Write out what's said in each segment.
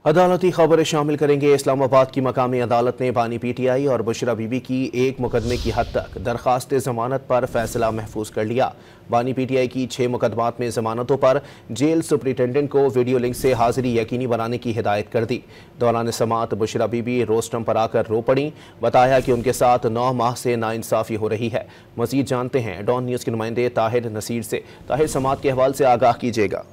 अदालती खबरें शामिल करेंगे। इस्लामाबाद की मकामी अदालत ने बानी पीटीआई और बुशरा बीबी की एक मुकदमे की हद तक दरखास्त जमानत पर फैसला महफूज कर लिया। बानी पीटीआई की 6 मुकदमात में जमानतों पर जेल सुपरिटेंडेंट को वीडियो लिंक से हाजिरी यकीनी बनाने की हिदायत कर दी। दौरान समात बुशरा बीबी रोस्टम पर आकर रो पड़ी। बताया कि उनके साथ 9 माह से नाइंसाफी हो रही है। मजीद जानते हैं डॉन न्यूज़ के नुमाइंदे ताहिर नसीर से। ताहिर, समात के हवाले से आगाह कीजिएगा।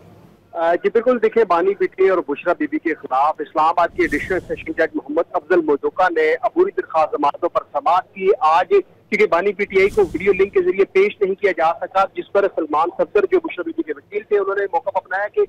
जी बिल्कुल, देखिए, बानी पीटीआई और बुशरा बीबी के खिलाफ इस्लामाबाद के एडिशनल सेशन जज मोहम्मद अफजल मोजुका ने अबूरी दरखास्त जमानतों पर समाअत की। आज क्योंकि बानी पीटीआई को वीडियो लिंक के जरिए पेश नहीं किया जा सका, जिस पर सलमान सफदर जो बुशरा बीबी के वकील थे, उन्होंने मौका अपनाया कि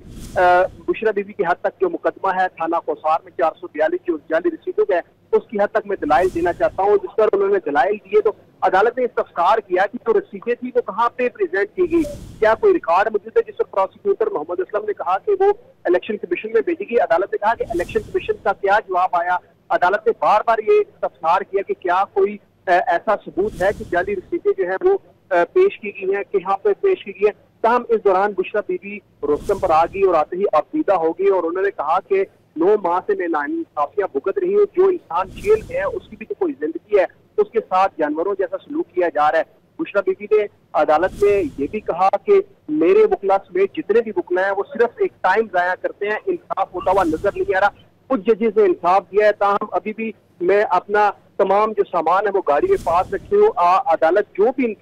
बुशरा बीबी की हद तक जो मुकदमा है थाना कोसार में 442 जो जाली रसीदों का है, उसकी हद तक मैं दलाइल देना चाहता हूँ। जिस पर उन्होंने दलाइल दिए तो अदालत ने इस्तफसार किया कि जो रसीदें थी वो कहाँ पे प्रेजेंट की गई, क्या कोई रिकॉर्ड मौजूद है, जिस पर प्रोसिक्यूटर मोहम्मद असलम ने कहा कि वो इलेक्शन कमीशन में भेजी गई। अदालत ने कहा कि इलेक्शन कमीशन का क्या जवाब आया। अदालत ने बार बार ये इस्तफसार किया कि क्या कोई ऐसा सबूत है कि जाली रसीदें जो है वो पेश की गई हैं, कि यहाँ पे पेश की गई है। तमाम इस दौरान बुशरा बीबी रोस्तम पर आ गई और आते ही आपीदा हो गई और उन्होंने कहा कि 9 माह से मैं नाइंसाफियां भुगत रही हूँ। जो इंसान जेल में है उसकी भी तो कोई जिंदगी है, उसके साथ जानवरों जैसा सलूक किया जा रहा है। बुशरा बीबी ने अदालत में ये भी कहा कि मेरे वकला समेत जितने भी वकला हैं वो सिर्फ एक टाइम जाया करते हैं, इंसाफ होता हुआ नजर नहीं आ रहा। कुछ जजेस ने इंसाफ दिया है, ताहम अभी भी मैं अपना तमाम जो सामान है वो गाड़ी में पास रखी हूँ। अदालत जो भी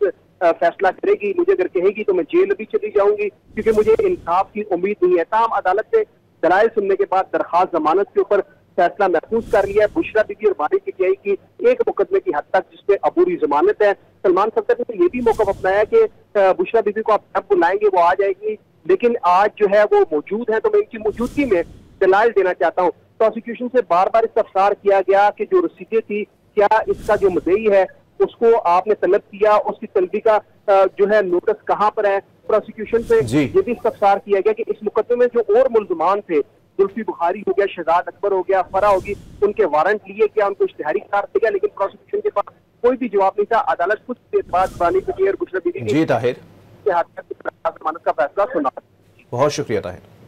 फैसला करेगी, मुझे अगर कहेगी तो मैं जेल भी चली जाऊंगी, क्योंकि मुझे इंसाफ की उम्मीद नहीं है। ताहम अदालत ने दलाइल सुनने के बाद दरखास्त जमानत के ऊपर फैसला महफूज कर लिया है। बुशरा बीबी और बानी पीटीआई की एक मुकदमे की हद तक जिसपे अबूरी जमानत है। सलमान सफदर ने ये भी मौका अपनाया कि बुशरा बीबी को आप जब बुलाएंगे वो आ जाएगी, लेकिन आज जो है वो मौजूद है तो मैं इनकी मौजूदगी में दलाइल देना चाहता हूँ। प्रोसिक्यूशन से बार बार इस्तफसार किया गया कि जो रसीदें थी, क्या इसका जो मुद्दई है उसको आपने तलब किया, उसकी तलबी का जो है नोटिस कहाँ पर है। प्रोसिक्यूशन से ये भी इस्तफसार किया गया कि इस मुकदमे में जो और मुल्जमान थे, जुल्फी बुखारी हो गया, शहजाद अकबर हो गया, फरा होगी, उनके वारंट लिए, क्या उनको इश्तिहारी करार दिया गया, लेकिन प्रोसिक्यूशन के पास कोई भी जवाब नहीं था। अदालत कुछ देर बाद बानी पीटीआई और बुशरा बीबी जी ताहिर के हाथ जमानत का फैसला सुना। बहुत शुक्रिया ताहिर।